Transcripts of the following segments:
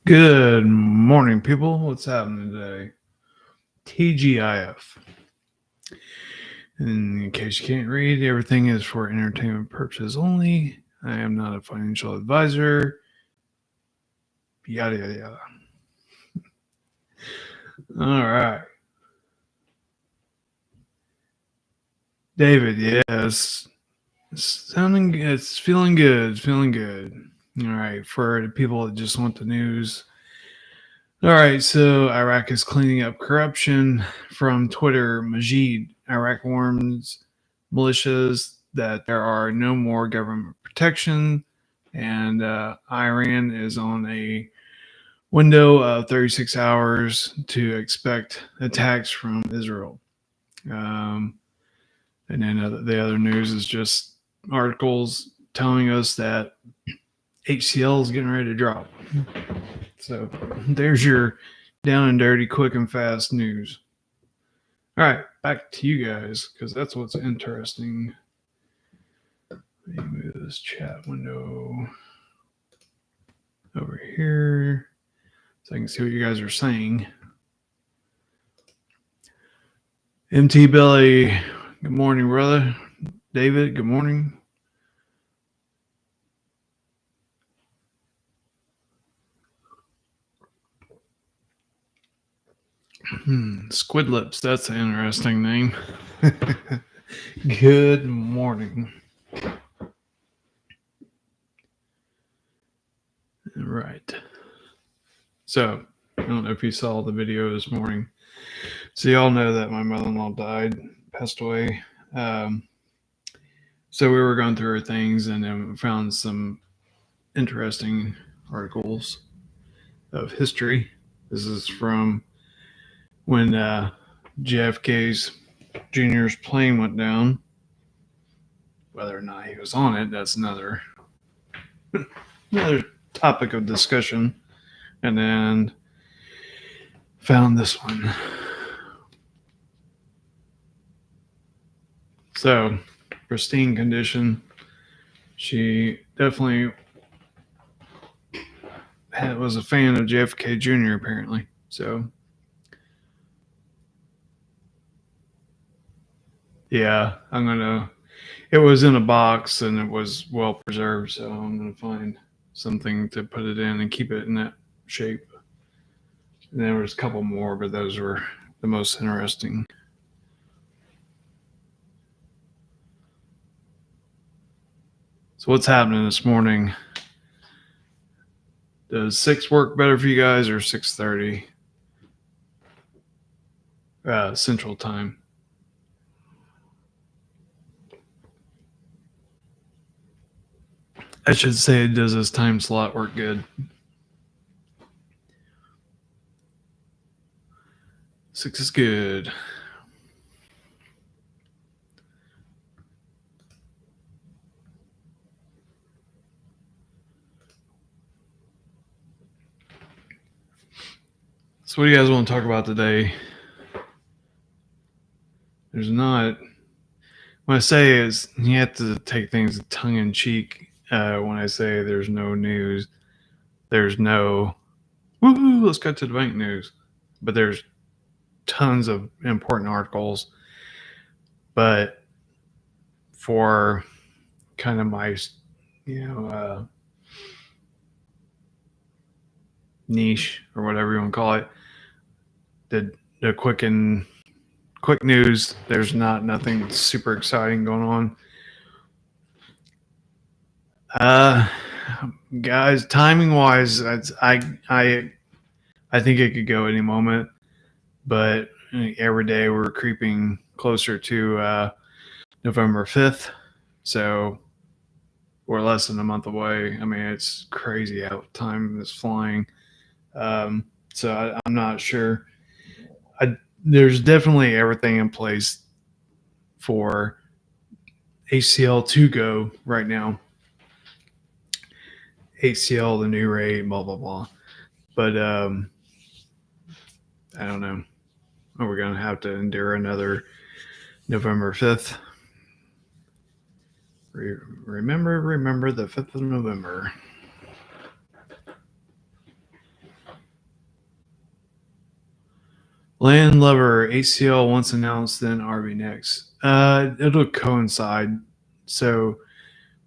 Good morning, people. What's happening today? TGIF. In case you can't read, everything is for entertainment purposes only. I am not a financial advisor. Yada, yada, yada. All right. David, yes. It's feeling good. It's feeling good. All right. For the people that just want the news. All right. So Iraq is cleaning up corruption from Twitter. Majid, Iraq warns militias that there are no more government protection, and Iran is on a window of 36 hours to expect attacks from Israel. Um, and then the other news is just articles telling us that HCL is getting ready to drop. So there's your down and dirty, quick and fast news. All right, back to you guys because that's what's interesting. Let me move this chat window over here so I can see what you guys are saying. MT Belly, good morning, brother. David, good morning. Squid Lips, that's an interesting name. Good morning. All right. So, I don't know if you saw the video this morning. So, y'all know that my mother in law died, passed away. So, we were going through her things and then found some interesting articles of history. This is from when JFK's Jr.'s plane went down. Whether or not he was on it, that's another topic of discussion. And then found this one. So, pristine condition. She definitely was a fan of JFK Jr. apparently. So, yeah, it was in a box and it was well preserved. So I'm gonna find something to put it in and keep it in that shape. And there was a couple more, but those were the most interesting. So what's happening this morning? Does 6 work better for you guys or 6:30 Central Time? I should say, does this time slot work good? 6 is good. So what do you guys want to talk about today? There's not. What I say is you have to take things tongue in cheek. When I say there's no news, there's no woohoo, let's go to the bank news. But there's tons of important articles. But for kind of my, niche or whatever you want to call it, the quick news, there's nothing super exciting going on. Guys, timing wise, I think it could go any moment, but every day we're creeping closer to November 5th, so we're less than a month away. I mean, it's crazy how time is flying. So I'm not sure. There's definitely everything in place for HCL to go right now. HCL, the new rate, blah blah blah. But I don't know. Are we going to have to endure another November 5th? Remember the 5th of November. Landlover ACL once announced, then RB next. It'll coincide. So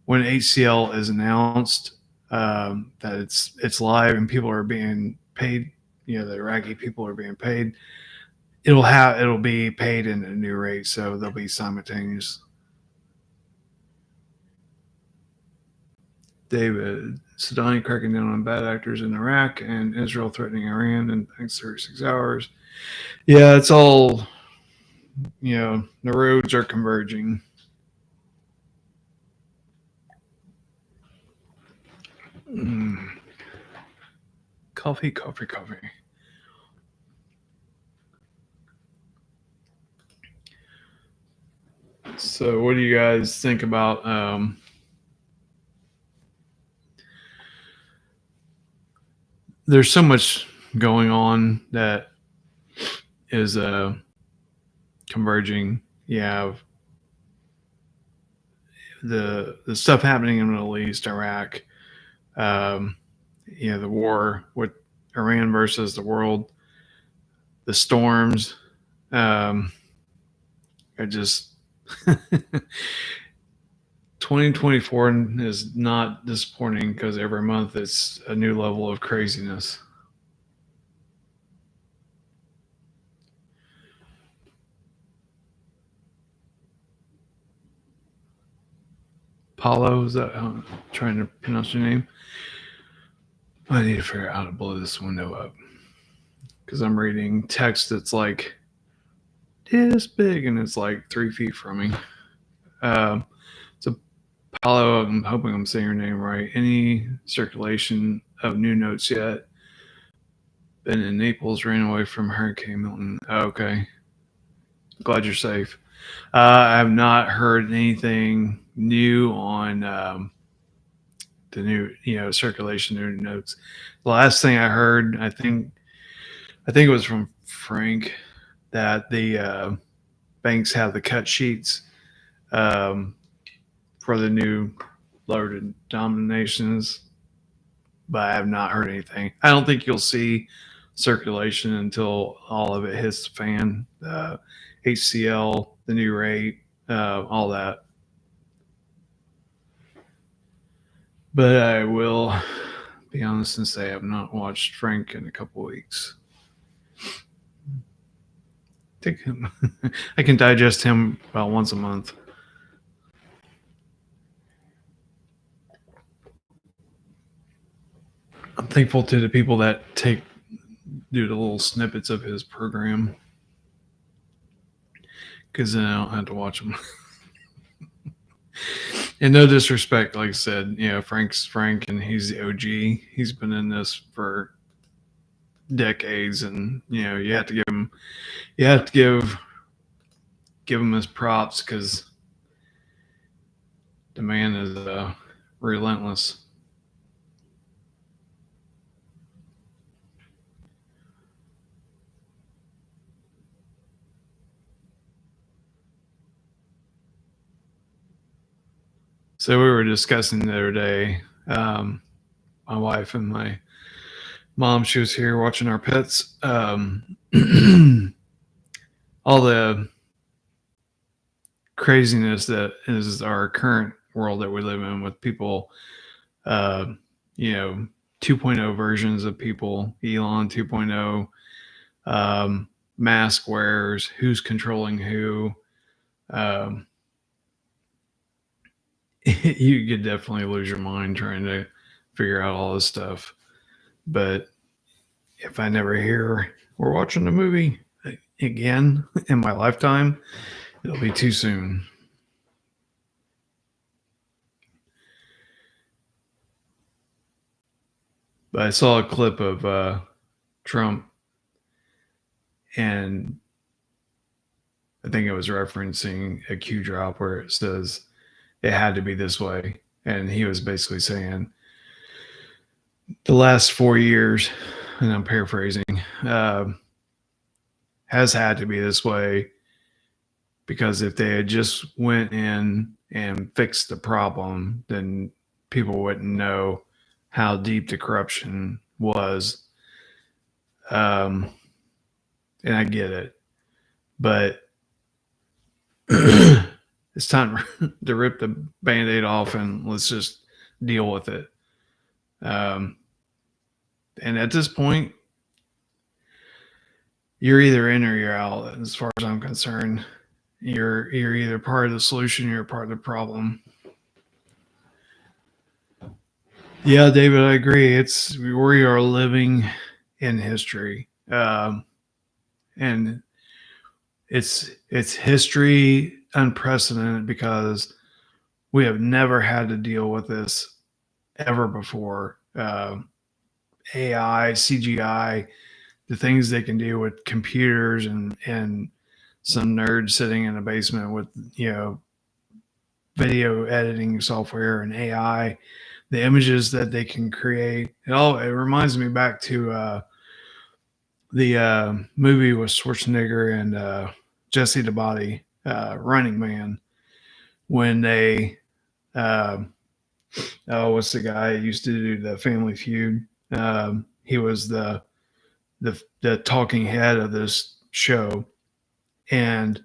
when ACL is announced, that it's live and people are being paid, the Iraqi people are being paid. It'll be paid in a new rate, so they'll be simultaneous. David Sudani cracking down on bad actors in Iraq and Israel threatening Iran in the next 36 hours. Yeah, it's all, the roads are converging. Coffee. So, what do you guys think about there's so much going on that is converging. You have the stuff happening in the Middle East, Iraq, the war with Iran versus the world, the storms. I just 2024 is not disappointing because every month it's a new level of craziness. Paulo, is that how I'm trying to pronounce your name? I need to figure out how to blow this window up because I'm reading text that's like this big and it's like 3 feet from me. So Paulo, I'm hoping I'm saying your name right. Any circulation of new notes yet? Been in Naples, ran away from Hurricane Milton. Okay. Glad you're safe. I have not heard anything new on the new, circulation new notes. The last thing I heard, I think it was from Frank, that the banks have the cut sheets um, for the new lower denominations, but I have not heard anything. I don't think you'll see circulation until all of it hits the fan. HCL, the new rate, all that. But I will be honest and say I've not watched Frank in a couple weeks. I can digest him about once a month. I'm thankful to the people that do the little snippets of his program because then I don't have to watch them. And no disrespect, like I said, Frank's Frank and he's the OG. He's been in this for decades, and you have to give him his props because the man is relentless. So we were discussing the other day, my wife and my mom, she was here watching our pets. All the craziness that is our current world that we live in with people, uh, 2.0 versions of people, Elon 2.0, mask wearers, who's controlling who. Um, you could definitely lose your mind trying to figure out all this stuff. But if I never hear we're watching a movie again in my lifetime, it'll be too soon. But I saw a clip of Trump, and I think it was referencing a Q drop where it says it had to be this way. And he was basically saying the last 4 years, and I'm paraphrasing, has had to be this way because if they had just went in and fixed the problem, then people wouldn't know how deep the corruption was. and I get it, but it's time to rip the Band-Aid off and let's just deal with it. And at this point, you're either in or you're out. As far as I'm concerned, you're either part of the solution, or you're part of the problem. Yeah, David, I agree. We are living in history, and it's history unprecedented because we have never had to deal with this ever before. AI, CGI, the things they can do with computers and some nerd sitting in a basement with video editing software and AI, the images that they can create. It reminds me back to the movie with Schwarzenegger and Jesse the Body, Running Man, when they what's the guy who used to do the Family Feud? He was the talking head of this show, and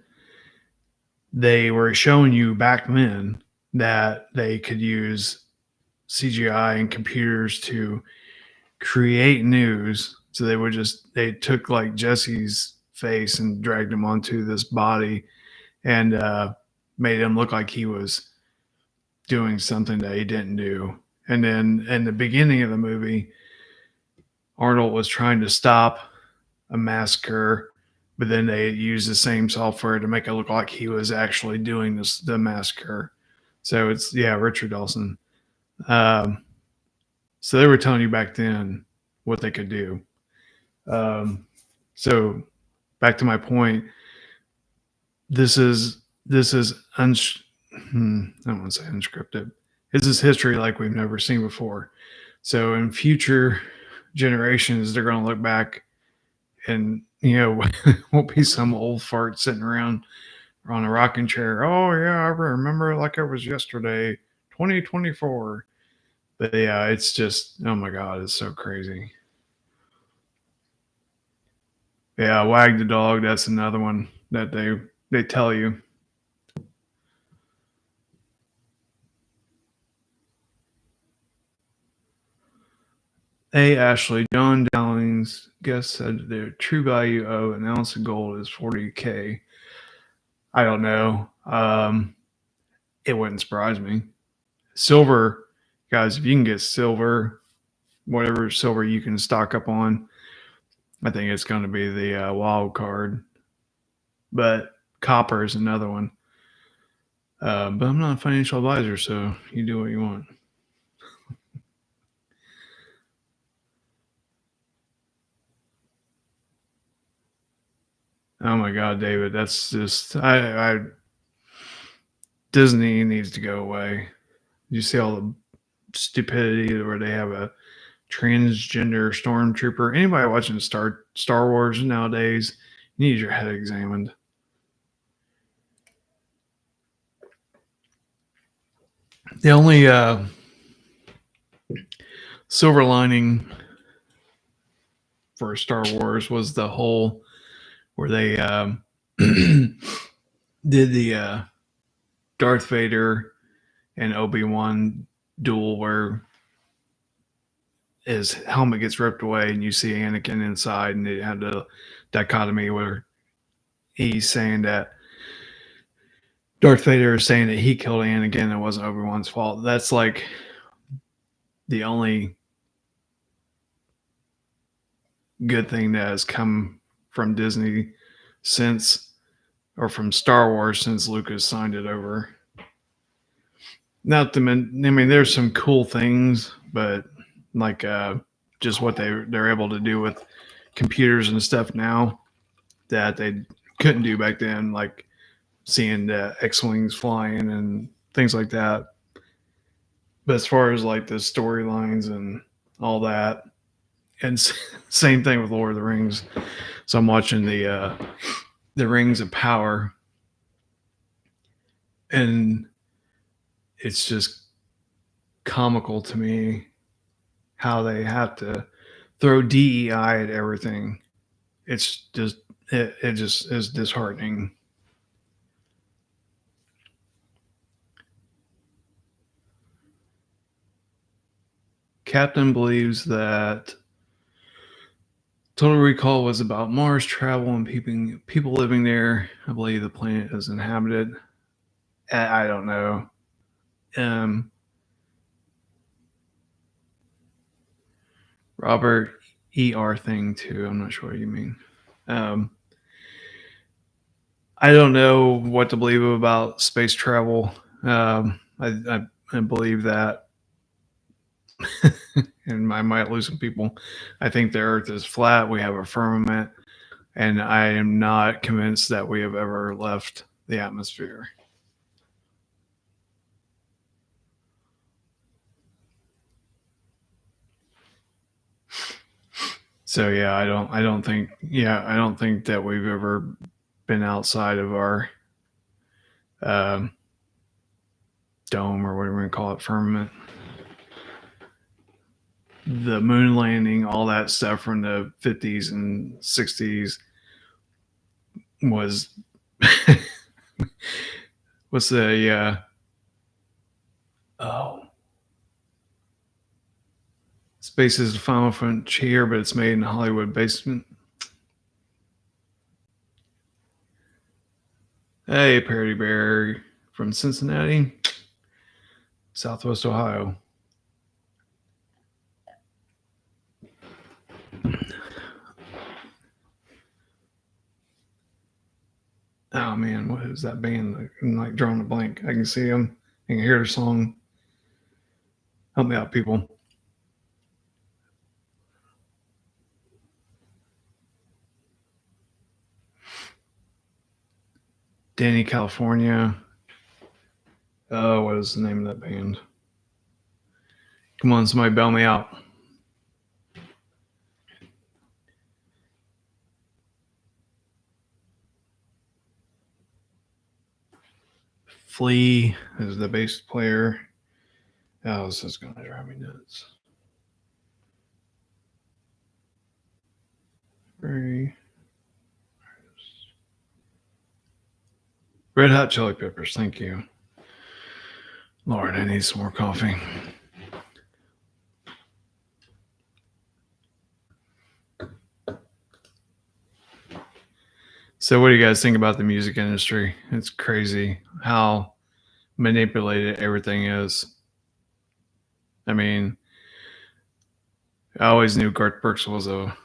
they were showing you back then that they could use CGI and computers to create news. So they took like Jesse's face and dragged him onto this body and made him look like he was doing something that he didn't do. And then in the beginning of the movie, Arnold was trying to stop a massacre, but then they used the same software to make it look like he was actually doing the massacre. So it's Richard Dawson. So they were telling you back then what they could do. So back to my point, this is I don't want to say unscripted. This is history like we've never seen before. So in future generations, they're going to look back and, won't be some old fart sitting around on a rocking chair. Oh, yeah, I remember like it was yesterday, 2024. But yeah, it's just, oh my God, it's so crazy. Yeah, wag the dog. That's another one that they tell you. Hey, Ashley, John Dowling's guest said their true value of an ounce of gold is 40K. I don't know. It wouldn't surprise me. Silver, guys, if you can get silver, whatever silver you can stock up on, I think it's going to be the wild card. But copper is another one. But I'm not a financial advisor, so you do what you want. Oh my God, David, that's just I Disney needs to go away. You see all the stupidity where they have a transgender stormtrooper. Anybody watching Star Wars nowadays, you need your head examined. The only silver lining for Star Wars was the whole where they did the Darth Vader and Obi-Wan duel where his helmet gets ripped away and you see Anakin inside, and they had the dichotomy where he's saying that Darth Vader is saying that he killed Anakin and it wasn't Obi-Wan's fault. That's like the only good thing that has come from Disney since, or from Star Wars since Lucas signed it over. Not to mention, I mean, there's some cool things, but like just what they're able to do with computers and stuff now that they couldn't do back then, like seeing the X-wings flying and things like that. But as far as like the storylines and all that, and same thing with Lord of the Rings. So I'm watching the Rings of Power, and it's just comical to me how they have to throw DEI at everything. It's just it just is disheartening. Captain believes that Total Recall was about Mars travel and people living there. I believe the planet is inhabited. I don't know. Um, Robert ER thing too. I'm not sure what you mean. Um, I don't know what to believe about space travel. I believe that, and I might lose some people. I think the Earth is flat. We have a firmament, and I am not convinced that we have ever left the atmosphere. So yeah, I don't think that we've ever been outside of our um, dome or whatever we call it, firmament. The moon landing, all that stuff from the 50s and 60s was what's the oh, space is the final frontier, but it's made in a Hollywood basement. Hey, Parody Bear from Cincinnati, Southwest Ohio. Oh man, what is that band? I'm like drawing a blank. I can see them. I can hear the song. Help me out, people. Danny, California. Oh, what is the name of that band? Come on, somebody bail me out. Flea is the bass player. Oh, this is going to drive me nuts. Very Red Hot Chili Peppers. Thank you. Lord, I need some more coffee. So, what do you guys think about the music industry? It's crazy how manipulated everything is. I mean, I always knew Garth Brooks was a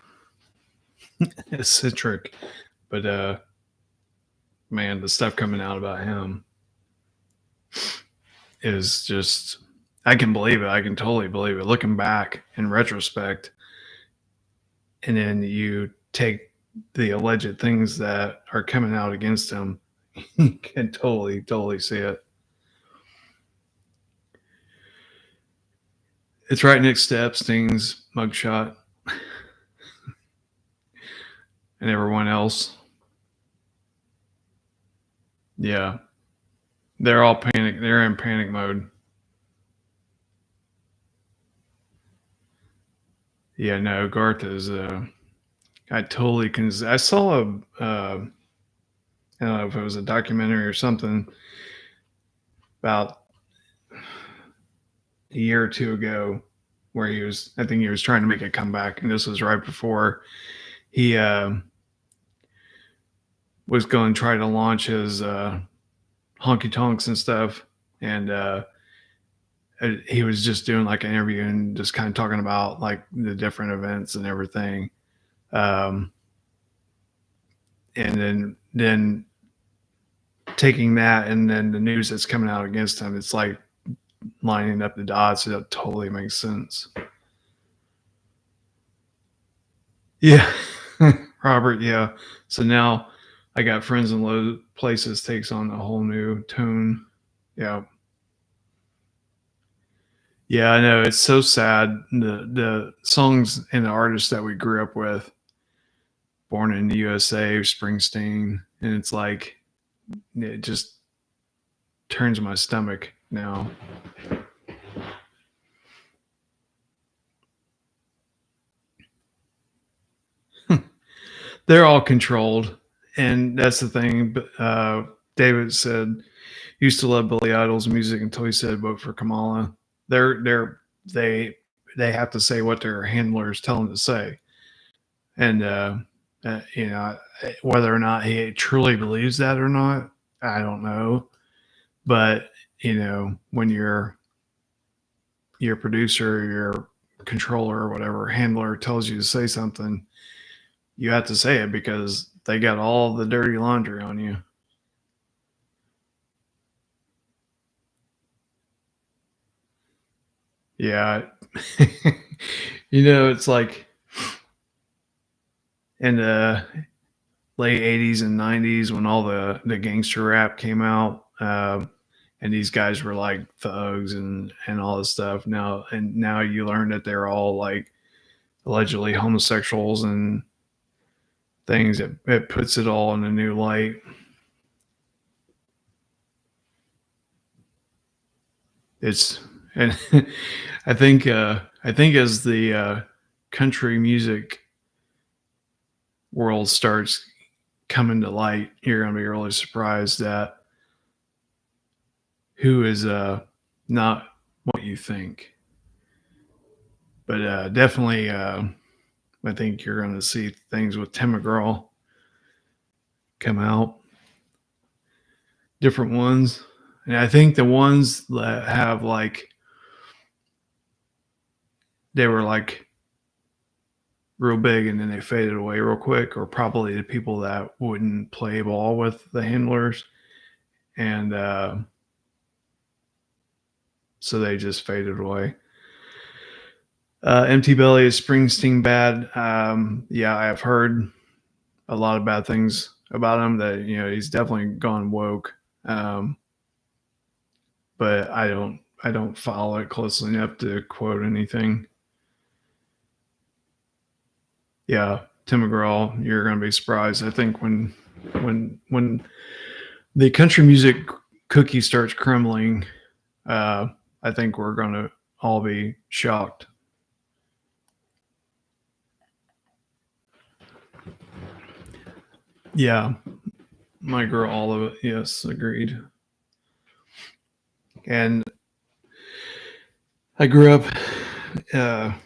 eccentric, but man, the stuff coming out about him is just, I can believe it. I can totally believe it. Looking back in retrospect, and then you take the alleged things that are coming out against him, you can totally see it. It's right next to Epstein's mugshot and everyone else. Yeah, they're all panic. They're in panic mode. Yeah, no, Garth is. I totally can. I saw a. I don't know if it was a documentary or something about a year or two ago, where he was. I think he was trying to make a comeback, and this was right before he was going to try to launch his honky tonks and stuff, and he was just doing like an interview and just kind of talking about like the different events and everything. Um, and then taking that and then the news that's coming out against him, it's like lining up the dots. It totally makes sense. Yeah. Robert, yeah. So now I got Friends in Low Places takes on a whole new tone. Yeah. Yeah, I know. It's so sad. The songs and the artists that we grew up with, Born in the USA, Springsteen, and it's like it just turns my stomach now. they're all controlled, and that's the thing. But David said he used to love Billy Idol's music until he said vote for Kamala. They they have to say what their handlers tell them to say, and you know, whether or not he truly believes that or not, I don't know. But you know, when your producer, your controller, or whatever handler tells you to say something, you have to say it because they got all the dirty laundry on you. Yeah. You know, it's like in the late 80s and 90s when all the gangster rap came out, and these guys were like thugs and all this stuff. Now you learn that they're all like allegedly homosexuals and things. It puts it all in a new light. It's and I think as the country music world starts coming to light, you're gonna be really surprised at who is not what you think. But definitely, I think you're gonna see things with Tim McGraw come out, different ones, and I think the ones that have like they were like real big and then they faded away real quick, or probably the people that wouldn't play ball with the handlers, and so they just faded away. Empty Belly is Springsteen bad? Yeah, I've heard a lot of bad things about him. That you know he's definitely gone woke, um, but I don't follow it closely enough to quote anything. Yeah, Tim McGraw, you're gonna be surprised. I think when the country music cookie starts crumbling, uh, I think we're gonna all be shocked. Yeah, my girl, all of it. Yes, agreed. And I grew up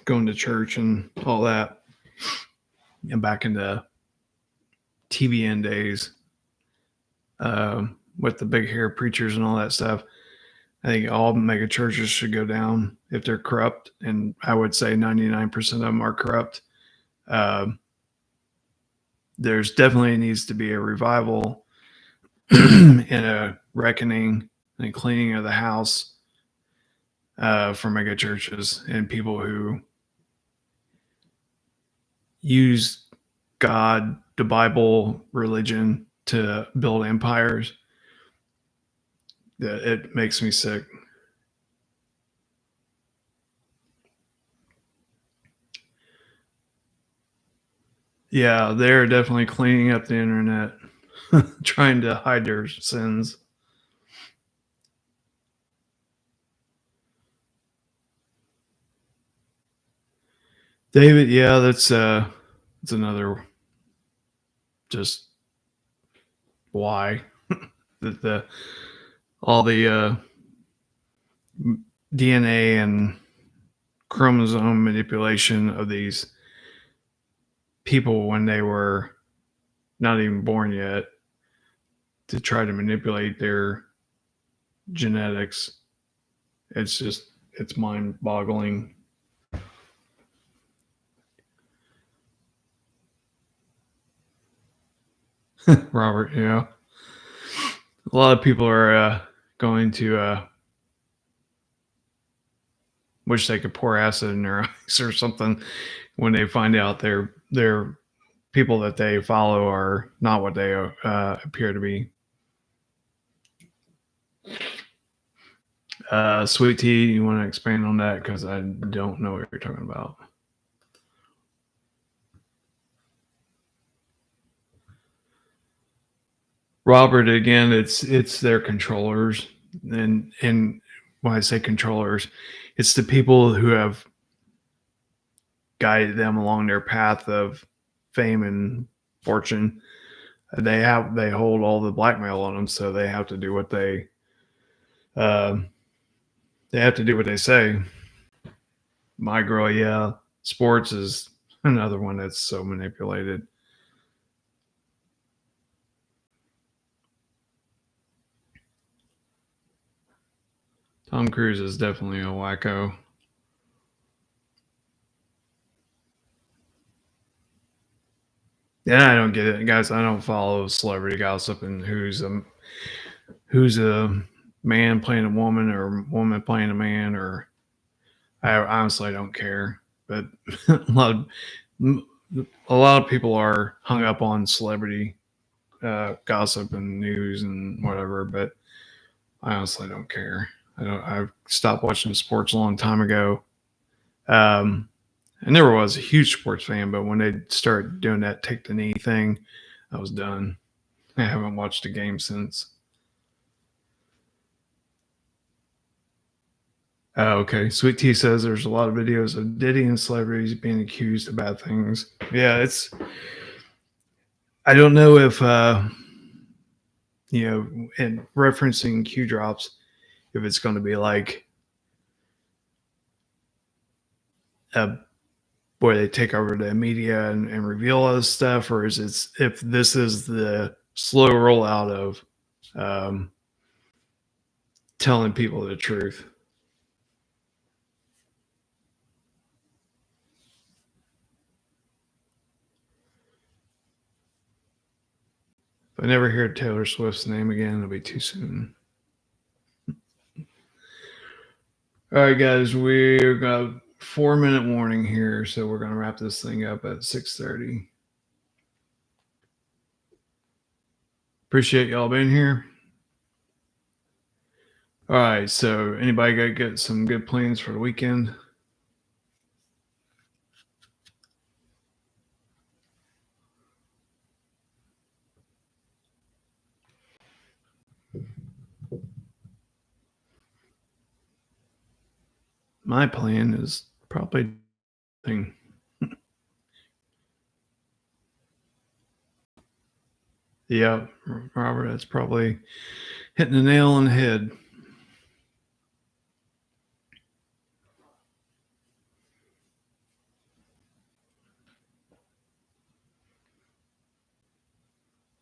going to church and all that, and back in the TBN days with the big hair preachers and all that stuff. I think all mega churches should go down if they're corrupt, and I would say 99% of them are corrupt. Um, there's definitely needs to be a revival and a reckoning and cleaning of the house for mega churches and people who use God, the Bible, religion to build empires. It makes me sick. Yeah, they're definitely cleaning up the internet, trying to hide their sins. David, yeah, that's another just why the all the DNA and chromosome manipulation of these people when they were not even born yet to try to manipulate their genetics. It's mind boggling. Robert, yeah. A lot of people are going to wish they could pour acid in their eyes or something when they find out their people that they follow are not what they appear to be. Sweet tea, you want to expand on that because I don't know what you're talking about. Robert, again, it's their controllers, and when I say controllers, it's the people who have guided them along their path of fame and fortune. They hold all the blackmail on them, so they have to do what uh, they have to do what they say. My girl, yeah. Sports is another one that's so manipulated. Tom Cruise is definitely a wacko. Yeah, I don't get it, guys. I don't follow celebrity gossip and who's a man playing a woman or woman playing a man, or I honestly don't care. But a lot of a lot of people are hung up on celebrity gossip and news and whatever. But I honestly don't care. I stopped watching sports a long time ago. Um, I never was a huge sports fan, but when they started doing that take the knee thing, I was done. I haven't watched a game since. Okay. Sweet Tea says there's a lot of videos of Diddy and celebrities being accused of bad things. Yeah, I don't know if, in referencing Q drops, if it's going to be like a where they take over the media and reveal all this stuff, or is it if this is the slow rollout of um, telling people the truth? If I never hear Taylor Swift's name again, it'll be too soon. All right, guys, we've got 4 minute warning here, so we're gonna wrap this thing up at 6:30. Appreciate y'all being here. All right, so anybody got to get some good plans for the weekend? My plan is probably thing. Yeah, Robert, that's probably hitting the nail on the head.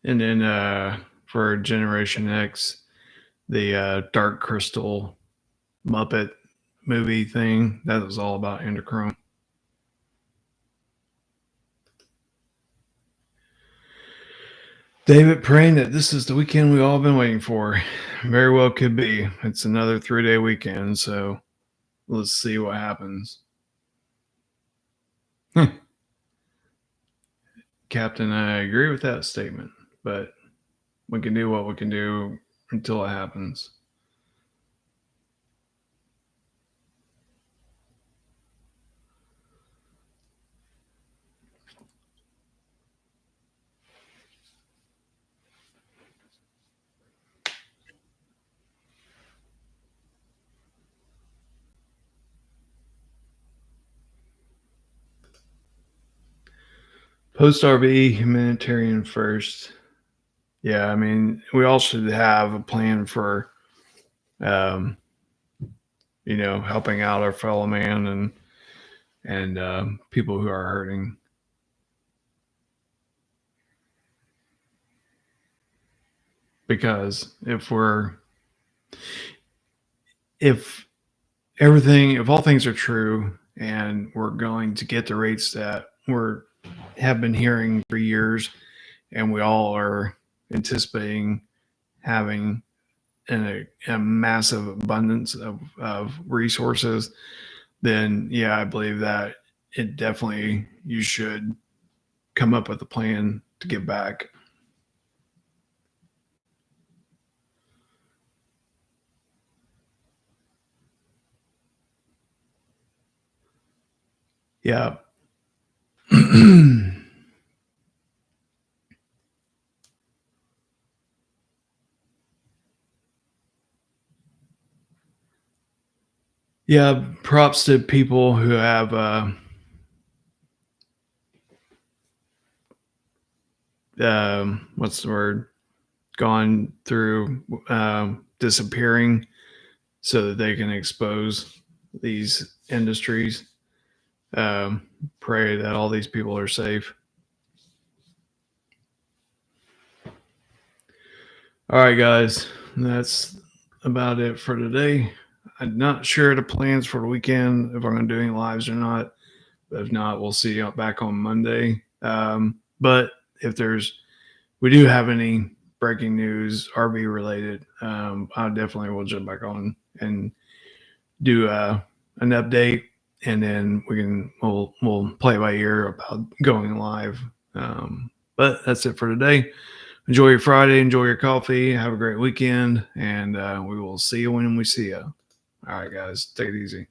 And then for Generation X, the Dark Crystal Muppet movie thing, that was all about Enderchrome. David praying that this is the weekend we've all been waiting for. Very well could be. It's another 3-day weekend, so let's see what happens. Captain, I agree with that statement, but we can do what we can do until it happens. Post RV, humanitarian first. Yeah, I mean, we all should have a plan for, um, helping out our fellow man and people who are hurting. Because if if all things are true and we're going to get the rates that have been hearing for years, and we all are anticipating having a massive abundance of resources, then yeah, I believe that it definitely you should come up with a plan to give back. Yeah. Yeah, props to people who have what's the word? Gone through disappearing so that they can expose these industries. Pray that all these people are safe. All right, guys, that's about it for today. I'm not sure the plans for the weekend, if I'm going to do any lives or not. But if not, we'll see you back on Monday. But if we do have any breaking news, RV related, I definitely will jump back on and do an update, and then we'll play by ear about going live. But that's it for today. Enjoy your Friday. Enjoy your coffee. Have a great weekend, and we will see you when we see you. All right, guys, take it easy.